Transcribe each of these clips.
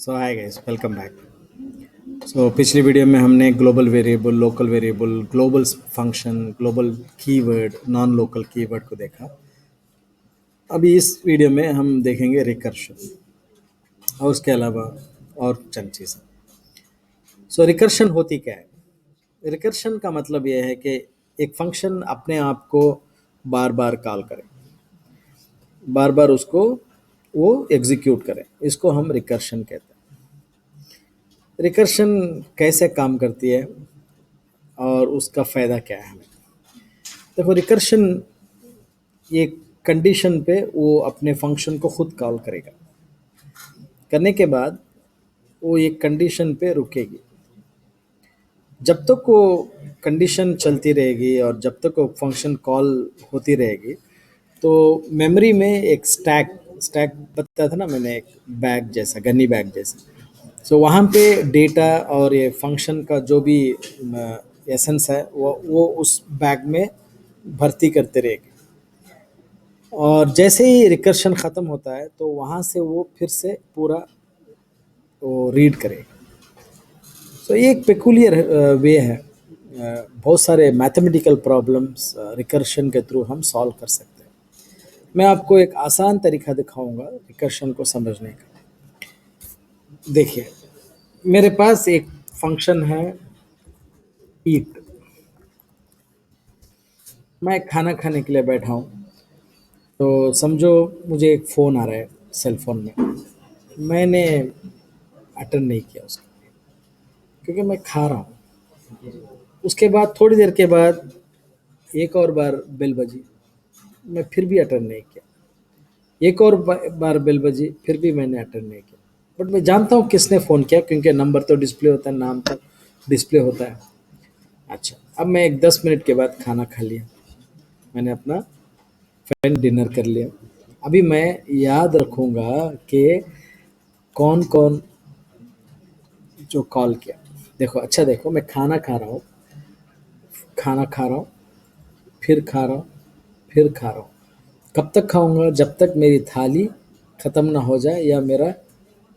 सो hi guys, welcome back. सो पिछली video में हमने global variable, local variable, global function, global keyword, non local keyword को देखा। अभी इस वीडियो में हम देखेंगे रिकर्शन और उसके अलावा और चंद चीज़ें। सो रिकर्शन होती क्या है? रिकर्शन का मतलब यह है कि एक फंक्शन अपने आप को बार बार कॉल करे, बार बार उसको वो एग्जीक्यूट करे, इसको हम रिकर्शन कहते हैं। रिकर्शन कैसे काम करती है और उसका फ़ायदा क्या है हमें? देखो, रिकर्शन ये कंडीशन पे वो अपने फंक्शन को खुद कॉल करेगा। करने के बाद वो एक कंडीशन पे रुकेगी। जब तक वो कंडीशन चलती रहेगी और जब तक वो फंक्शन कॉल होती रहेगी, तो मेमोरी में एक स्टैक स्टैक बताया था ना मैंने, एक बैग जैसा, गनी बैग जैसा। सो वहाँ पे डेटा और ये फंक्शन का जो भी एसेंस है वो उस बैग में भर्ती करते रहेगी। और जैसे ही रिकर्शन ख़त्म होता है तो वहाँ से वो फिर से पूरा वो रीड करेगा। सो ये एक पेकुलियर वे है। बहुत सारे मैथमेटिकल प्रॉब्लम्स रिकर्शन के थ्रू हम सॉल्व कर सकते हैं। मैं आपको एक आसान तरीका दिखाऊंगा रिकर्शन को समझने का। देखिए, मेरे पास एक फंक्शन है ईट। मैं खाना खाने के लिए बैठा हूँ, तो समझो मुझे एक फ़ोन आ रहा है सेल फोन में। मैंने अटेंड नहीं किया उसको क्योंकि मैं खा रहा हूँ। उसके बाद थोड़ी देर के बाद एक और बार बेल बजी, मैं फिर भी अटेंड नहीं किया। एक और बार बेल बजी, फिर भी मैंने अटेंड नहीं किया। बट मैं जानता हूँ किसने फ़ोन किया, क्योंकि नंबर तो डिस्प्ले होता है, नाम तो डिस्प्ले होता है। अच्छा, अब मैं एक 10 मिनट के बाद खाना खा लिया, मैंने अपना फ्रेंड डिनर कर लिया। अभी मैं याद रखूँगा कि कौन कौन जो कॉल किया। देखो, अच्छा देखो, मैं खाना खा रहा हूँ, खाना खा रहा हूँ, फिर खा रहा हूँ, फिर खा रहा हूँ। कब तक खाऊंगा? जब तक मेरी थाली ख़त्म ना हो जाए या मेरा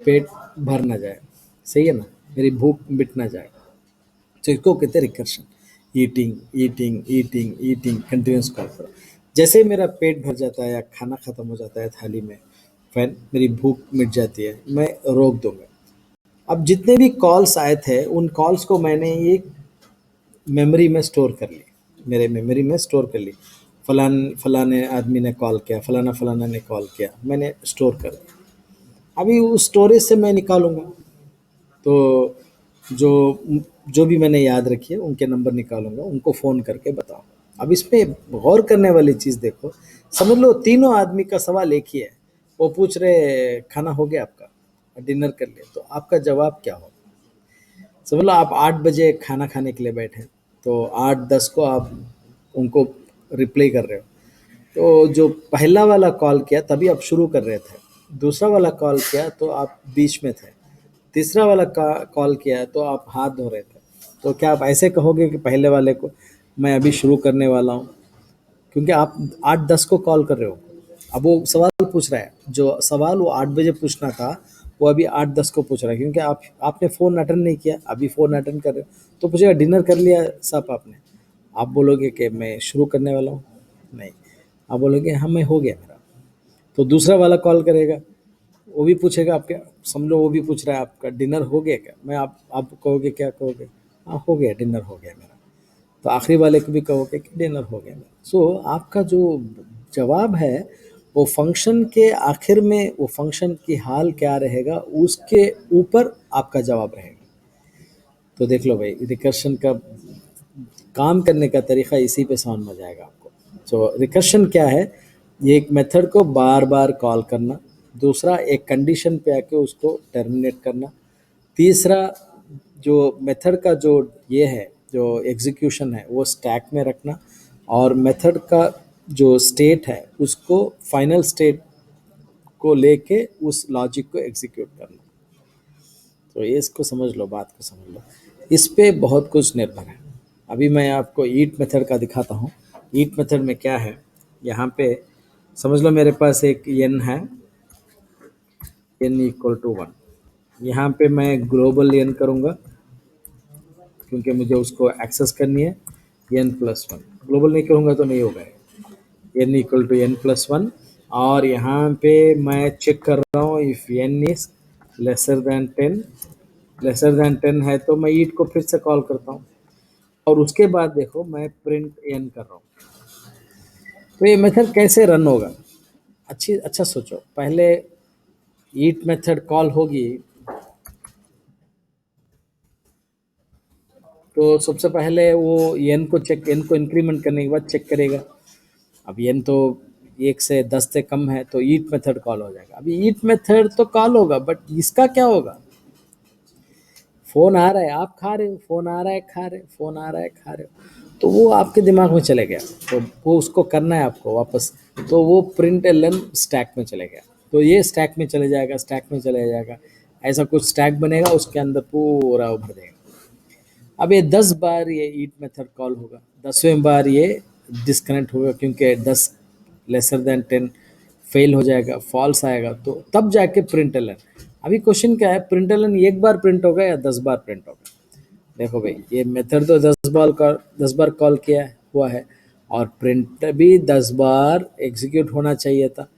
पेट भर ना जाए। सही है ना? मेरी भूख मिट ना जाए। तो इसको कहते हैं recursion. Eating eating eating eating, continuous call करो। जैसे ही मेरा पेट भर जाता है या खाना ख़त्म हो जाता है थाली में, फिर मेरी भूख मिट जाती है, मैं रोक दूंगा। अब जितने भी कॉल्स आए थे उन कॉल्स को मैंने एक मेमोरी में स्टोर कर ली, मेरे मेमोरी में स्टोर कर ली। फलाने आदमी ने कॉल किया, फलाना फलाना ने कॉल किया, मैंने स्टोर कर दिया। अभी उस स्टोरेज से मैं निकालूंगा, तो जो जो भी मैंने याद रखी है उनके नंबर निकालूंगा, उनको फ़ोन करके बताऊंगा। अब इसमें गौर करने वाली चीज़ देखो, समझ लो तीनों आदमी का सवाल एक ही है। वो पूछ रहे खाना हो गया आपका, डिनर कर लिया, तो आपका जवाब क्या होगा? समझ लो आप 8 बजे खाना खाने के लिए बैठे, तो 8:10 को आप उनको रिप्लाई कर रहे हो। तो जो पहला वाला कॉल किया तभी आप शुरू कर रहे थे, दूसरा वाला कॉल किया तो आप बीच में थे, तीसरा वाला कॉल किया तो आप हाथ धो रहे थे। तो क्या आप ऐसे कहोगे कि पहले वाले को मैं अभी शुरू करने वाला हूँ? क्योंकि आप 8:10 को कॉल कर रहे हो। अब वो सवाल पूछ रहा है, जो सवाल वो 8 बजे पूछना था वो अभी 8:10 को पूछ रहा है, क्योंकि आपने फ़ोन अटेंड नहीं किया, अभी फ़ोन अटेंड कर रहे हो। तो पूछेगा डिनर कर लिया सब आपने? आप बोलोगे कि मैं शुरू करने वाला हूँ? नहीं, आप बोलोगे हाँ मैं हो गया मेरा। तो दूसरा वाला कॉल करेगा, वो भी पूछेगा आपके, समझ लो वो भी पूछ रहा है आपका डिनर हो गया क्या? मैं आप कहोगे, क्या कहोगे? हाँ हो गया, डिनर हो गया मेरा। तो आखिरी वाले को भी कहोगे कि डिनर हो गया मेरा। सो आपका जो जवाब है वो फंक्शन के आखिर में, वो फंक्शन की हाल क्या रहेगा उसके ऊपर आपका जवाब रहेगा। तो देख लो भाई, रिकर्शन का काम करने का तरीका इसी पे समझ में जाएगा आपको। सो रिकर्शन क्या है? ये एक मेथड को बार बार कॉल करना, दूसरा एक कंडीशन पे आके उसको टर्मिनेट करना, तीसरा जो मेथड का जो ये है, जो एग्जीक्यूशन है वो स्टैक में रखना, और मेथड का जो स्टेट है उसको फाइनल स्टेट को लेके उस लॉजिक को एग्जीक्यूट करना। तो ये इसको समझ लो, बात को समझ लो, इस पे बहुत कुछ निर्भर है। अभी मैं आपको ईट मेथड का दिखाता हूँ। ईट मेथड में क्या है, यहाँ पे समझ लो मेरे पास एक एन है, n = 1। यहाँ पे मैं ग्लोबल एन करूँगा क्योंकि मुझे उसको एक्सेस करनी है। एन प्लस वन ग्लोबल नहीं करूँगा तो नहीं होगा। N equal to n plus one, और यहाँ पे मैं चेक कर रहा हूँ if n is lesser than ten. Lesser than ten है तो मैं ईट को फिर से कॉल करता हूँ, और उसके बाद देखो मैं प्रिंट एन कर रहा हूँ। तो ये मेथड कैसे रन होगा, अच्छा सोचो। पहले ईट मेथड कॉल होगी तो सबसे पहले वो एन को इंक्रीमेंट करने के बाद चेक करेगा। अब एन तो 1 से 10 से कम है तो ईट मेथड कॉल हो जाएगा। अभी ईट मेथड तो कॉल होगा, बट इसका क्या होगा? फ़ोन आ रहा है, आप खा रहे हो, फ़ोन आ रहा है, खा रहे हो, फ़ोन आ रहा है, खा रहे हो, तो वो आपके दिमाग में चले गया, तो वो उसको करना है आपको वापस। तो वो प्रिंट एलन स्टैक में चले गया, तो ये स्टैक में चले जाएगा, स्टैक में चले जाएगा, ऐसा कुछ स्टैक बनेगा, उसके अंदर पूरा भर देगा। अब ये 10 बार ये ईट मेथड कॉल होगा, 10वें बार ये डिस्कनेक्ट होगा क्योंकि 10 लेसर देन 10 फेल हो जाएगा, फॉल्स आएगा, तो तब जाके प्रिंट एलन। अभी क्वेश्चन क्या है, प्रिंट एलन एक बार प्रिंट होगा या 10 बार प्रिंट होगा? देखो भाई, ये मेथड तो 10 बार कॉल किया हुआ है, और प्रिंट भी 10 बार एग्जीक्यूट होना चाहिए था।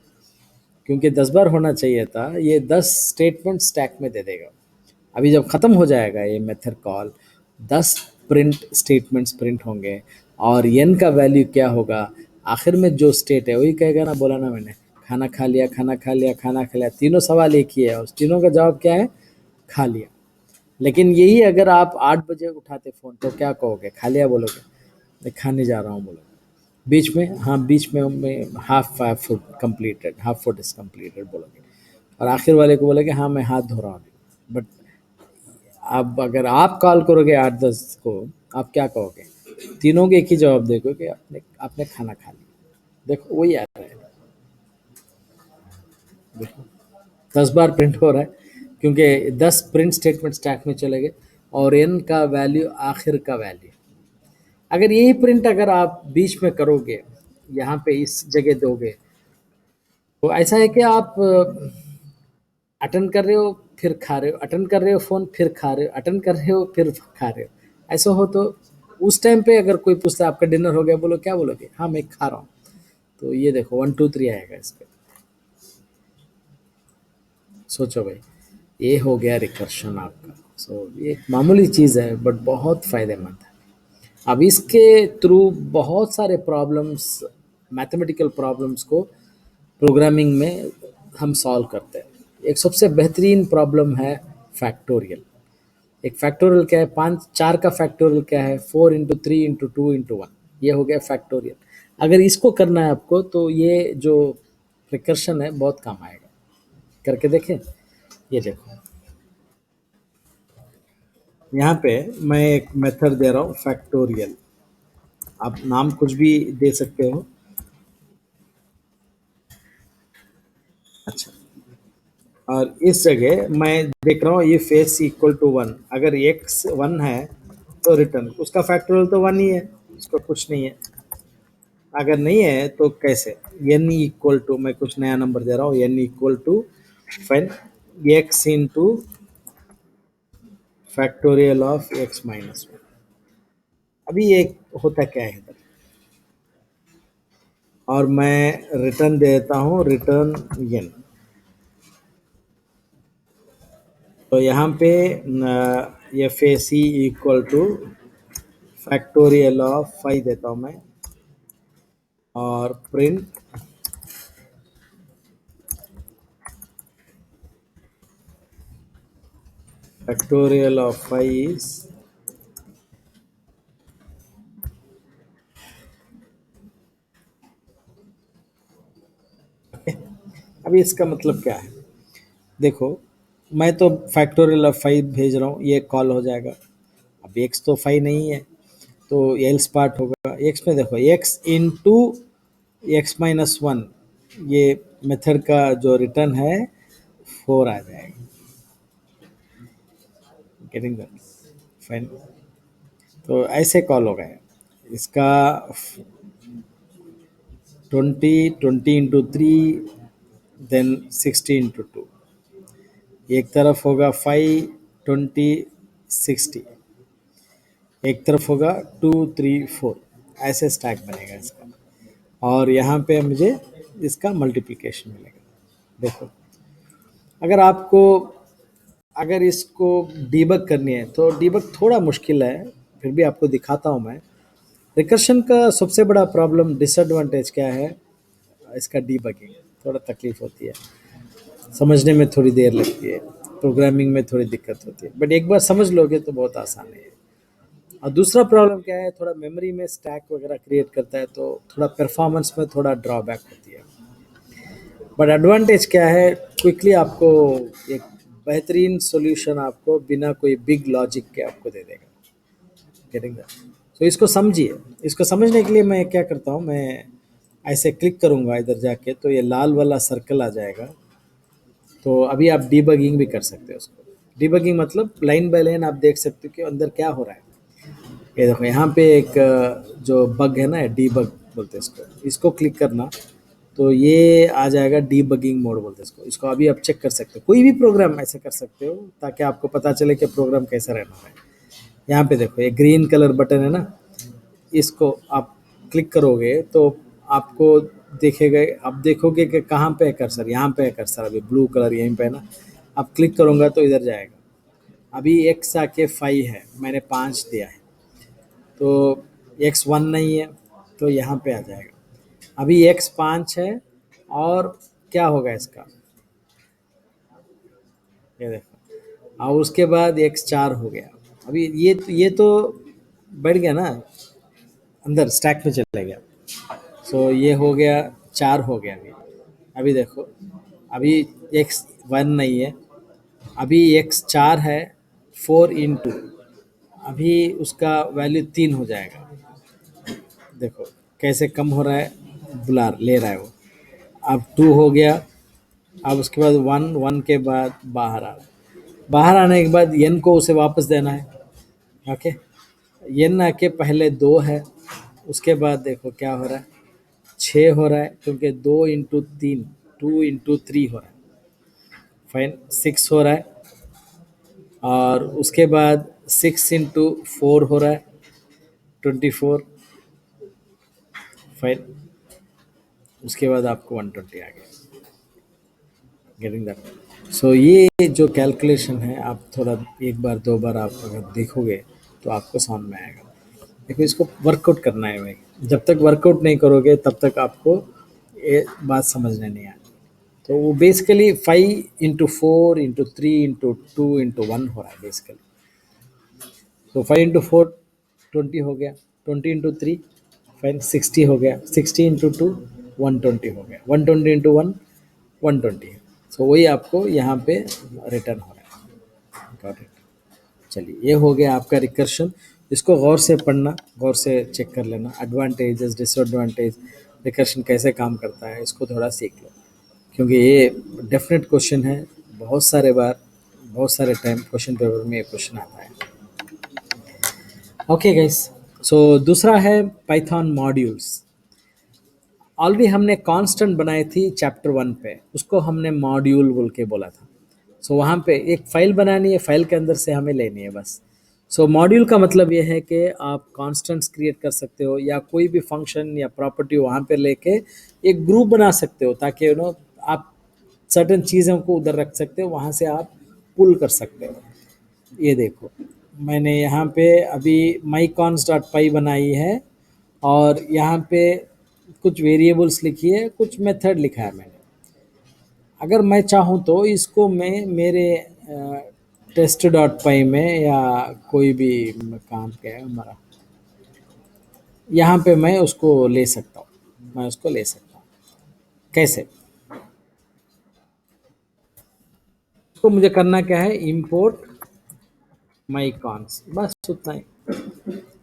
क्योंकि 10 बार होना चाहिए था, ये 10 स्टेटमेंट स्टैक में दे देगा। अभी जब ख़त्म हो जाएगा ये मेथड कॉल, 10 स्टेटमेंट्स प्रिंट होंगे, और एन का वैल्यू क्या होगा, आखिर में जो स्टेट है वही कहेगा ना, बोला ना मैंने, खाना खा लिया, खाना खा लिया, खाना खा लिया, तीनों सवाल एक ही है, उस तीनों का जवाब क्या है? खा लिया। लेकिन यही अगर आप 8 बजे उठाते फ़ोन तो क्या कहोगे? खा लिया बोलोगे? मैं खाने जा रहा हूँ बोलोगे? बीच में, हाँ बीच में half food completed, half food is completed बोलोगे, और आखिर वाले को बोलोगे हाँ मैं हाथ धो रहा हूँ। बट अब अगर आप कॉल करोगे 8-10 को, आप क्या कहोगे? तीनों के एक ही जवाब देखो कि आपने आपने खाना खा लिया। देखो वही आ रहा है, देखो 10 बार प्रिंट हो रहा है क्योंकि 10 प्रिंट स्टेटमेंट स्टैक में चले गए, और एन का वैल्यू आखिर का वैल्यू। अगर यही प्रिंट अगर आप बीच में करोगे, यहाँ पे इस जगह दोगे, तो ऐसा है कि आप अटेंड कर रहे हो फिर खा रहे हो, अटेंड कर रहे हो फ़ोन फिर खा रहे हो, अटेंड कर रहे हो फिर खा रहे हो, ऐसा हो तो उस टाइम पे अगर कोई पूछता है आपका डिनर हो गया, बोलो क्या बोलोगे? हाँ मैं खा रहा हूँ। तो ये देखो 1 2 3 आएगा इस पे। सोचो भाई, ये हो गया रिकर्शन आपका। सो ये एक मामूली चीज़ है बट बहुत फ़ायदेमंद है। अब इसके थ्रू बहुत सारे प्रॉब्लम्स, मैथमेटिकल प्रॉब्लम्स को प्रोग्रामिंग में हम सॉल्व करते हैं। एक सबसे बेहतरीन प्रॉब्लम है फैक्टोरियल। एक फैक्टोरियल क्या है? 4 का फैक्टोरियल क्या है? 4 × 3 × 2 × 1, ये हो गया फैक्टोरियल। अगर इसको करना है आपको तो ये जो रिकर्शन है बहुत काम आएगा। करके देखें, ये देखो यहाँ पे मैं एक मेथड दे रहा हूँ फैक्टोरियल, आप नाम कुछ भी दे सकते हो। अच्छा, और इस जगह मैं देख रहा हूँ ये फेस इक्वल टू 1, अगर x 1 है तो रिटर्न, उसका फैक्टोरियल तो 1 ही है, उसका कुछ नहीं है। अगर नहीं है तो कैसे? n इक्वल टू, मैं कुछ नया नंबर दे रहा हूँ, n equal to fine x into factorial of x-1। अभी ये होता क्या है इधर, और मैं रिटर्न देता हूँ रिटर्न n। तो यहाँ पे F A C equal to factorial of 5 देता हूँ मैं, और प्रिंट फैक्टोरियल ऑफ 5 इज, अभी इसका मतलब क्या है? देखो, मैं तो फैक्टोरियल ऑफ 5 भेज रहा हूँ, ये कॉल हो जाएगा। अब एक्स तो 5 नहीं है तो एल्स पार्ट होगा। एक्स में देखो एक्स इंटू x-1, ये मेथड का जो रिटर्न है 4 आ जाएगा। Getting that? फाइन। तो ऐसे कॉल हो गए इसका 20 20 × 3 देन 60 × 2, एक तरफ होगा 5, 20, 60, एक तरफ होगा 2, 3, 4, ऐसे स्टैक बनेगा इसका। और यहाँ पे मुझे इसका मल्टीप्लिकेशन मिलेगा। देखो, अगर आपको अगर इसको डीबग करनी है तो डीबग थोड़ा मुश्किल है, फिर भी आपको दिखाता हूँ मैं। रिकर्शन का सबसे बड़ा प्रॉब्लम डिसएडवांटेज क्या है, इसका डीबगिंग थोड़ा तकलीफ होती है, समझने में थोड़ी देर लगती है, प्रोग्रामिंग में थोड़ी दिक्कत होती है, बट एक बार समझ लोगे तो बहुत आसान है। और दूसरा प्रॉब्लम क्या है, थोड़ा मेमोरी में स्टैक वगैरह क्रिएट करता है तो थोड़ा परफॉर्मेंस में थोड़ा ड्रॉबैक होती है। बट एडवांटेज क्या है, क्विकली आपको एक बेहतरीन सॉल्यूशन आपको बिना कोई बिग लॉजिक के आपको दे देगा। Getting that? तो इसको समझिए। इसको समझने के लिए मैं क्या करता हूँ, मैं ऐसे क्लिक करूँगा इधर जाके तो ये लाल वाला सर्कल आ जाएगा। तो अभी आप डीबगिंग भी कर सकते हो उसको। डीबगिंग मतलब लाइन बाय लाइन आप देख सकते हो कि अंदर क्या हो रहा है। ये देखो यहाँ पे एक जो बग है ना, डीबग बोलते हैं इसको, इसको क्लिक करना तो ये आ जाएगा डीबगिंग मोड बोलते हैं इसको। इसको अभी आप चेक कर सकते हो, कोई भी प्रोग्राम ऐसे कर सकते हो ताकि आपको पता चले कि प्रोग्राम कैसा रहना है। यहाँ पे देखो ये ग्रीन कलर बटन है ना, इसको आप क्लिक करोगे तो आपको देखेगा, आप देखोगे कि कहाँ पे है कर्सर, यहाँ पे है कर्सर, अभी ब्लू कलर यहीं पे है ना। आप क्लिक करूँगा तो इधर जाएगा। अभी एक्स आके 5 है, मैंने 5 दिया है तो एक्स 1 नहीं है तो यहाँ पे आ जाएगा। अभी एक्स 5 है और क्या होगा इसका, ये देखो, और उसके बाद एक्स 4 हो गया। अभी ये तो बढ़ गया ना, अंदर स्टैक में चला गया। सो ये हो गया, 4 हो गया। अभी अभी देखो, अभी एक्स 1 नहीं है, अभी एक्स 4 है, 4 into, अभी उसका वैल्यू 3 हो जाएगा। देखो कैसे कम हो रहा है, बुला ले रहा है वो। अब 2 हो गया, अब उसके बाद 1, 1 के बाद बाहर आ रहा है। बाहर आने के बाद एन को उसे वापस देना है। ओके, एन आके पहले 2 है, उसके बाद देखो क्या हो रहा है, 6 हो रहा है क्योंकि 2 into 3, 2 into 3 हो रहा है। फाइन, 6 हो रहा है और उसके बाद 6 into 4 हो रहा है, 24। फाइन, उसके बाद आपको 120 आ गया। Getting that? सो ये जो कैलकुलेशन है, आप थोड़ा एक बार दो बार आप अगर देखोगे तो आपको समझ में आएगा। देखो इसको वर्कआउट करना है भाई, जब तक वर्कआउट नहीं करोगे तब तक आपको ये बात समझने नहीं आती। तो वो basically 5 into 4 into 3 into 2 into 1 हो रहा है बेसिकली। तो 5 into 4 20 हो गया, 20 into 3 फाइन 60 हो गया, 60 into 2 120 हो गया, 120 into 1 120। सो वही आपको यहाँ पे रिटर्न हो रहा है। Got it? चलिए, ये हो गया आपका रिकर्शन। इसको गौर से पढ़ना, गौर से चेक कर लेना, एडवांटेजेस डिसएडवांटेज, रिकर्शन कैसे काम करता है, इसको थोड़ा सीख लो क्योंकि ये डेफिनेट क्वेश्चन है। बहुत सारे बार, बहुत सारे टाइम क्वेश्चन पेपर में ये क्वेश्चन आता है। ओके गाइस, सो दूसरा है पाइथन मॉड्यूल्स। ऑलरेडी हमने कांस्टेंट बनाई थी चैप्टर 1 पे, उसको हमने मॉड्यूल बोल के बोला था। सो वहाँ पे एक फाइल बनानी है, फाइल के अंदर से हमें लेनी है बस। सो मॉड्यूल का मतलब ये है कि आप कांस्टेंट्स क्रिएट कर सकते हो या कोई भी फंक्शन या प्रॉपर्टी वहाँ पे लेके एक ग्रुप बना सकते हो ताकि आप सर्टेन चीज़ों को उधर रख सकते हो, वहाँ से आप पुल कर सकते हो। ये देखो, मैंने यहाँ पे अभी mycons.py बनाई है और यहाँ पे कुछ वेरिएबल्स लिखी है, कुछ मेथड लिखा है मैंने। अगर मैं चाहूँ तो इसको मैं मेरे test.py में या कोई भी काम क्या है हमारा, यहाँ पे मैं उसको ले सकता हूँ, मैं उसको ले सकता हूँ। कैसे? उसको मुझे करना क्या है, import mycons, बस उतना ही।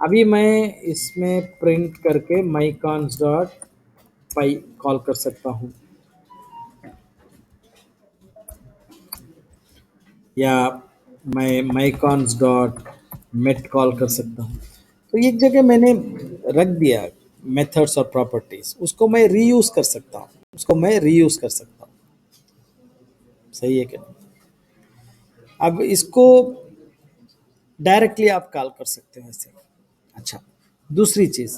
अभी मैं इसमें प्रिंट करके mycons.py कॉल कर सकता हूँ या मैं mycons.met कॉल कर सकता हूँ। तो एक जगह मैंने रख दिया मेथड्स और प्रॉपर्टीज, उसको मैं रीयूज कर सकता हूँ, उसको मैं रीयूज कर सकता हूँ। सही है क्या? अब इसको डायरेक्टली आप कॉल कर सकते हो ऐसे। अच्छा, दूसरी चीज़,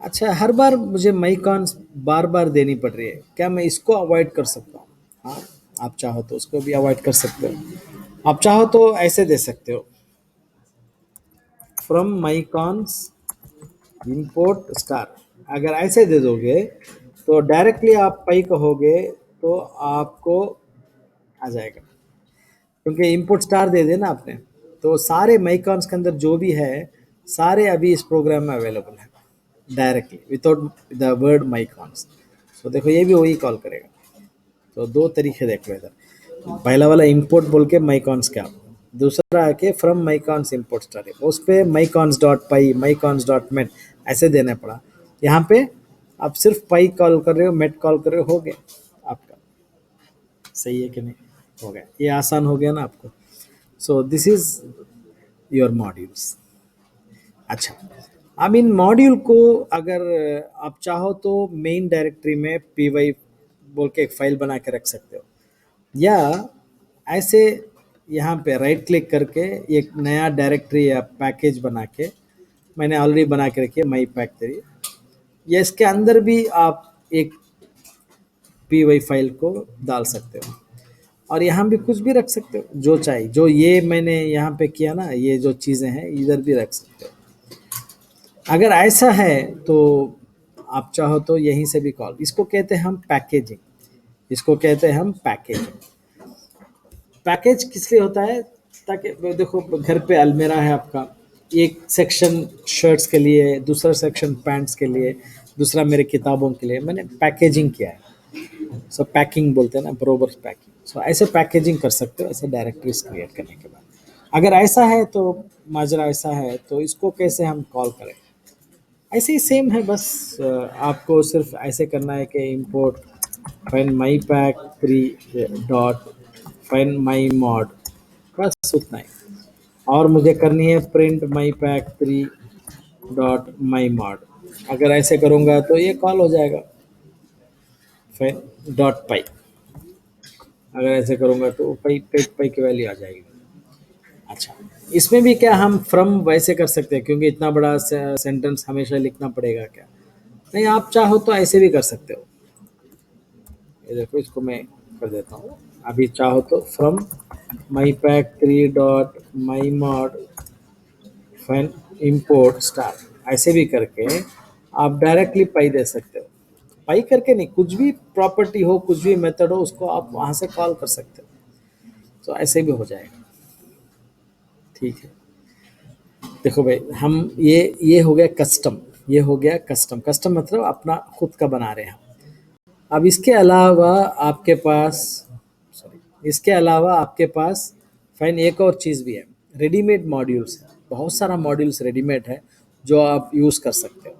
अच्छा हर बार मुझे माइकॉन्स बार बार देनी पड़ रही है, क्या मैं इसको अवॉइड कर सकता हूँ? हाँ, आप चाहो तो उसको भी अवॉइड कर सकते हो। आप चाहो तो ऐसे दे सकते हो, फ्रॉम माइकॉन्स इंपोर्ट स्टार। अगर ऐसे दे दोगे तो डायरेक्टली आप पाई कहोगे तो आपको आ जाएगा, क्योंकि इंपोर्ट स्टार दे देना आपने, तो सारे माइकॉन्स के अंदर जो भी है सारे अभी इस प्रोग्राम में अवेलेबल है डायरेक्टली विदाउट द वर्ड माइकॉन्स। तो देखो ये भी वही कॉल करेगा। तो दो तरीके देख लो इधर, पहला वाला इंपोर्ट बोल के माइकॉन्स का, दूसरा आके फ्रॉम माइकॉन्स इंपोर्ट स्टार है, उस पर माइकॉन्स डॉट पाई माइकॉन्स डॉट मेट ऐसे देना पड़ा। यहाँ पे आप सिर्फ पाई कॉल कर रहे हो, मेट कॉल कर रहे हो गया आपका। सही है कि नहीं? हो गया, ये आसान हो गया ना आपको। So this is your modules. अच्छा, अब इन मॉड्यूल को अगर आप चाहो तो मेन डायरेक्टरी में पी वाई बोल के एक फाइल बना के रख सकते हो, या ऐसे यहाँ पे राइट क्लिक करके एक नया डायरेक्टरी या पैकेज बना के, मैंने ऑलरेडी बना के रखी है माई पैक थ्री, या इसके अंदर भी आप एक पी वाई फाइल को डाल सकते हो, और यहाँ भी कुछ भी रख सकते हो जो चाहिए, जो ये मैंने यहाँ पे किया ना, ये जो चीज़ें हैं इधर भी रख सकते हो। अगर ऐसा है तो आप चाहो तो यहीं से भी कॉल, इसको कहते हैं हम पैकेजिंग, इसको कहते हैं हम पैकेजिंग। पैकेज किस लिए होता है? ताकि देखो घर पे अलमेरा है आपका, एक सेक्शन शर्ट्स के लिए, दूसरा सेक्शन पैंट्स के लिए, दूसरा मेरे किताबों के लिए, मैंने पैकेजिंग किया है। सो पैकिंग बोलते हैं ना, बरोबर पैकिंग। सो ऐसे पैकेजिंग कर सकते हो ऐसे डायरेक्टरीज क्रिएट करने के बाद। अगर ऐसा है तो माजरा ऐसा है तो इसको कैसे हम कॉल करें? ऐसे ही सेम है, बस आपको सिर्फ ऐसे करना है कि import find my pack three dot find my mod, बस उतना ही। और मुझे करनी है print my pack three dot my mod. अगर ऐसे करूँगा तो ये कॉल हो जाएगा फाइंड डॉट पाई। अगर ऐसे करूँगा तो पाई पाई पाई की वैल्यू आ जाएगी। अच्छा, इसमें भी क्या हम फ्रॉम वैसे कर सकते हैं, क्योंकि इतना बड़ा सेंटेंस हमेशा लिखना पड़ेगा क्या? नहीं, आप चाहो तो ऐसे भी कर सकते हो। ये देखो, इसको मैं कर देता हूँ अभी, चाहो तो from my pack three dot my mod fine import star, ऐसे भी करके आप डायरेक्टली पाई दे सकते हो। पाई करके नहीं, कुछ भी प्रॉपर्टी हो, कुछ भी मेथड हो, उसको आप वहाँ से कॉल कर सकते हो। तो ऐसे भी हो जाएगा। ठीक है, देखो भाई, हम ये हो गया कस्टम, ये हो गया कस्टम। कस्टम मतलब अपना खुद का बना रहे हैं हम। अब इसके अलावा आपके पास, सॉरी, इसके अलावा आपके पास फाइन एक और चीज़ भी है, रेडीमेड मॉड्यूल्स है। बहुत सारा मॉड्यूल्स रेडीमेड है जो आप यूज़ कर सकते हो।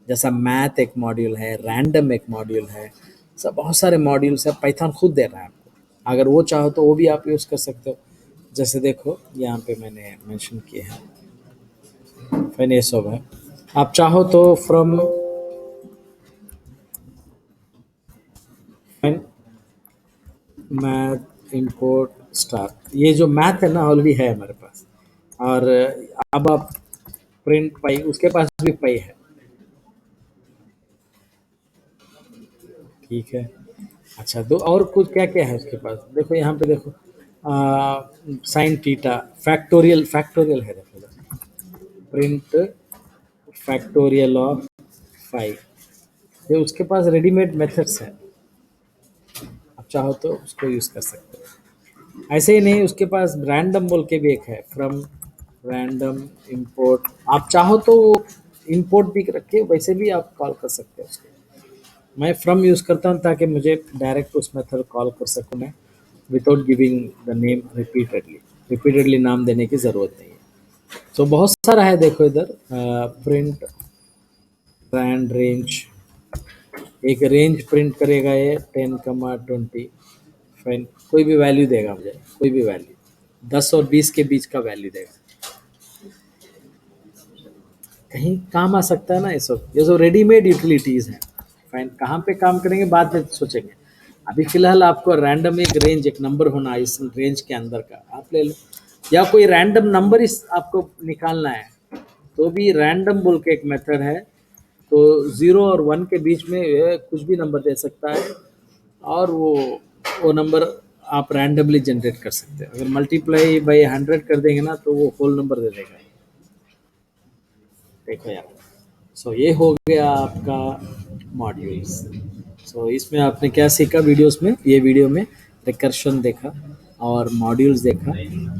जैसा मैथ एक मॉड्यूल है, रैंडम एक मॉड्यूल है, सब बहुत सारे मॉड्यूल्स है, पाइथन खुद दे रहा है आपको। अगर वो चाहो तो वो भी आप यूज़ कर सकते हो। जैसे देखो यहाँ पे मैंने मेंशन किए हैं, फाइन ये सब है। आप चाहो तो from fine math import star, ये जो मैथ है ना ऑलरेडी है हमारे पास, और अब आप प्रिंट पाई, उसके पास भी पाई है। ठीक है, अच्छा, दो और कुछ क्या क्या है उसके पास, देखो यहाँ पे देखो, साइन थीटा, फैक्टोरियल, फैक्टोरियल है, देखो प्रिंट फैक्टोरियल ऑफ 5, ये उसके पास रेडीमेड मेथड्स हैं। आप चाहो तो उसको यूज़ कर सकते हो। ऐसे ही नहीं, उसके पास रैंडम बोल के भी एक है, फ्रॉम रैंडम इंपोर्ट, आप चाहो तो इंपोर्ट भी रखे, वैसे भी आप कॉल कर सकते हो उसको। मैं फ्रॉम यूज़ करता हूँ ताकि मुझे डायरेक्ट उस मेथड कॉल कर सकूँ मैं, without giving the name repeatedly, repeatedly नाम देने की ज़रूरत नहीं है। तो बहुत सारा है, देखो इधर प्रिंट ब्रांड रेंज, एक रेंज प्रिंट करेगा ये 10, 20, फाइन, कोई भी वैल्यू देगा मुझे, कोई भी वैल्यू 10 और 20 के बीच का वैल्यू देगा, कहीं काम आ सकता है ना ये सब। ये सब रेडीमेड यूटिलिटीज़ हैं। फाइन, कहाँ पे काम करेंगे बाद में सोचेंगे। अभी फिलहाल आपको रैंडम एक रेंज, एक नंबर होना है इस रेंज के अंदर का, आप ले लो, या कोई रैंडम नंबर इस आपको निकालना है तो भी रैंडम बोल के एक मेथड है। तो 0 और 1 के बीच में कुछ भी नंबर दे सकता है, और वो नंबर आप रैंडमली जनरेट कर सकते हैं। अगर मल्टीप्लाई बाई 100 कर देंगे ना तो वो होल नंबर दे देगा। देखो यार, सो ये हो गया आपका मॉड्यूल्स। सो इसमें आपने क्या सीखा वीडियोस में, ये वीडियो में रिकर्शन देखा और मॉड्यूल्स देखा,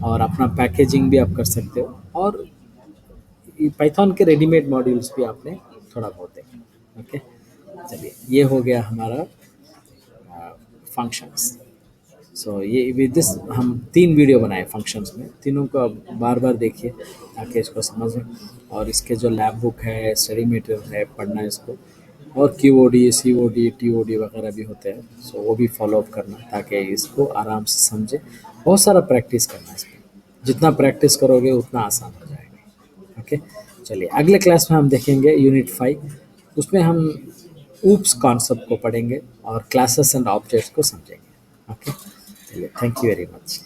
और अपना पैकेजिंग भी आप कर सकते हो, और पाइथन के रेडीमेड मॉड्यूल्स भी आपने थोड़ा बहुत देखा। ओके, चलिए ये हो गया हमारा फंक्शंस। सो ये विद दिस हम 3 वीडियो बनाए फंक्शंस में, तीनों को आप बार बार देखिए ताकि इसको समझें, और इसके जो लैब बुक है, स्टडी मटेरियल है, पढ़ना है इसको, और QOD COD TOD वगैरह भी होते हैं, सो वो भी फॉलो अप करना ताकि इसको आराम से समझें। बहुत सारा प्रैक्टिस करना है इसमें, जितना प्रैक्टिस करोगे उतना आसान हो जाएगा। ओके, चलिए अगले क्लास में हम देखेंगे यूनिट 5, उसमें हम ऊप्स कॉन्सेप्ट को पढ़ेंगे और क्लासेस एंड ऑब्जेक्ट्स को समझेंगे। ओके, चलिए, थैंक यू वेरी मच।